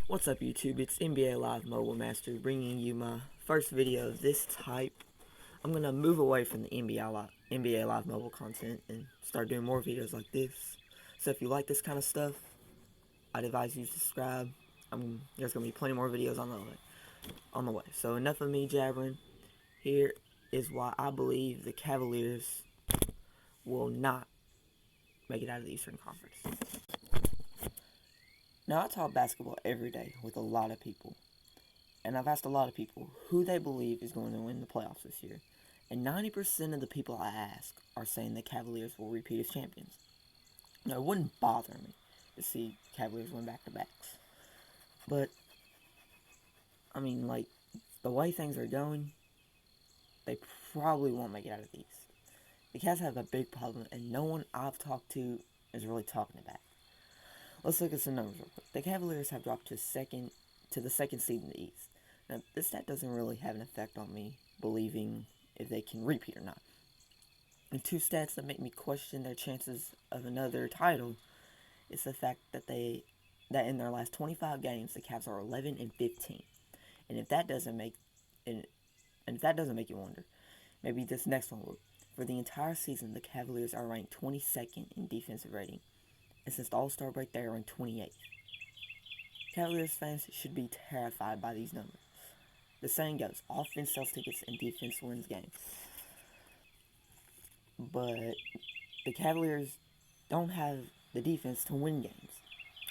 What's up YouTube, it's NBA Live Mobile Master bringing you my first video of this type. I'm going to move away from the NBA Live Mobile content and start doing more videos like this. So if you like this kind of stuff, I'd advise you to subscribe. There's going to be plenty more videos on the way. So enough of me jabbering. Here is why I believe the Cavaliers will not make it out of the Eastern Conference. Now, I talk basketball every day with a lot of people, and I've asked a lot of people who they believe is going to win the playoffs this year, and 90% of the people I ask are saying the Cavaliers will repeat as champions. Now, it wouldn't bother me to see Cavaliers win back-to-backs, but, the way things are going, they probably won't make it out of the East. The Cavs have a big problem, and no one I've talked to is really talking about it. Let's look at some numbers real quick. The Cavaliers have dropped to the second seed in the East. Now, this stat doesn't really have an effect on me believing if they can repeat or not. And two stats that make me question their chances of another title is the fact that in their last 25 games, the Cavs are 11-15. And if that doesn't make you wonder, maybe this next one will. For the entire season, the Cavaliers are ranked 22nd in defensive rating. And since the All-Star break, they are ranked 28th. Cavaliers fans should be terrified by these numbers. The saying goes, offense sells tickets and defense wins games. But the Cavaliers don't have the defense to win games.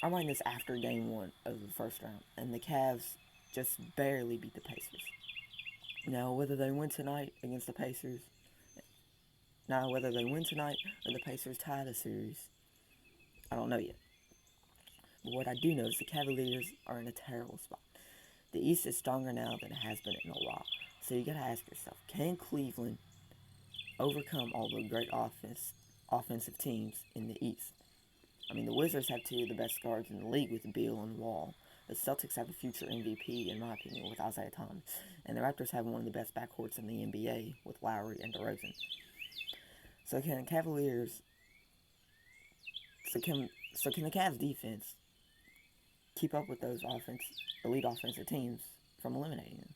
I'm writing this after game 1 of the first round, and the Cavs just barely beat the Pacers. Now, whether they win tonight against the Pacers, or the Pacers tie the series, I don't know yet. But what I do know is the Cavaliers are in a terrible spot. The East is stronger now than it has been in a while. So you gotta ask yourself, can Cleveland overcome all the great offensive teams in the East? The Wizards have 2 of the best guards in the league with Beal and Wall. The Celtics have a future MVP, in my opinion, with Isaiah Thomas. And the Raptors have one of the best backcourts in the NBA with Lowry and DeRozan. So can the Cavs defense keep up with those elite offensive teams from eliminating them?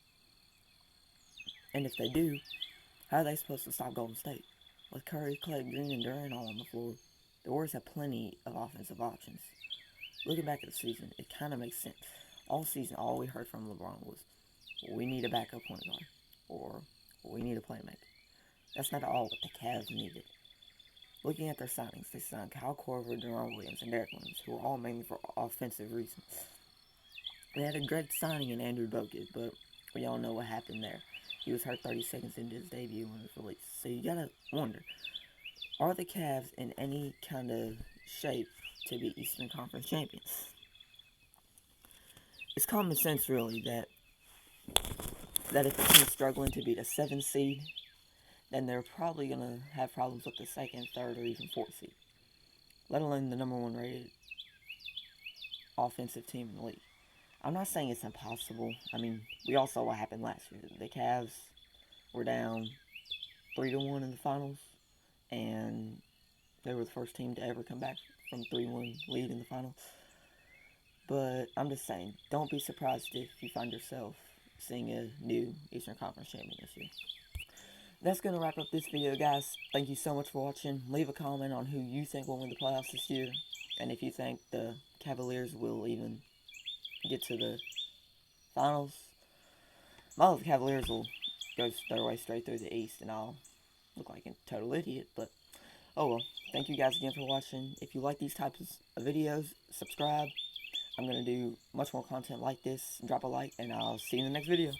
And if they do, how are they supposed to stop Golden State? With Curry, Clay, Green, and Durant all on the floor, the Warriors have plenty of offensive options. Looking back at the season, it kind of makes sense. All season, all we heard from LeBron was, we need a backup point guard, or we need a playmaker. That's not all what the Cavs needed. Looking at their signings, they signed Kyle Korver, Deron Williams, and Derek Williams, who were all mainly for offensive reasons. They had a great signing in Andrew Bogut, but we all know what happened there. He was hurt 30 seconds into his debut when he was released. So you gotta wonder, are the Cavs in any kind of shape to be Eastern Conference champions? It's common sense, really, that if the team's struggling to beat a 7th seed, then they're probably going to have problems with the 2nd, 3rd, or even 4th seed, let alone the number 1 rated offensive team in the league. I'm not saying it's impossible. We all saw what happened last year. The Cavs were down 3-1 in the finals, and they were the first team to ever come back from 3-1 lead in the finals. But I'm just saying, don't be surprised if you find yourself seeing a new Eastern Conference champion this year. That's going to wrap up this video, guys. Thank you so much for watching. Leave a comment on who you think will win the playoffs this year, and if you think the Cavaliers will even get to the finals. All the Cavaliers will go their way straight through the East, and I'll look like a total idiot, but oh well. Thank you guys again for watching. If you like these types of videos, subscribe. I'm going to do much more content like this. Drop a like, and I'll see you in the next video.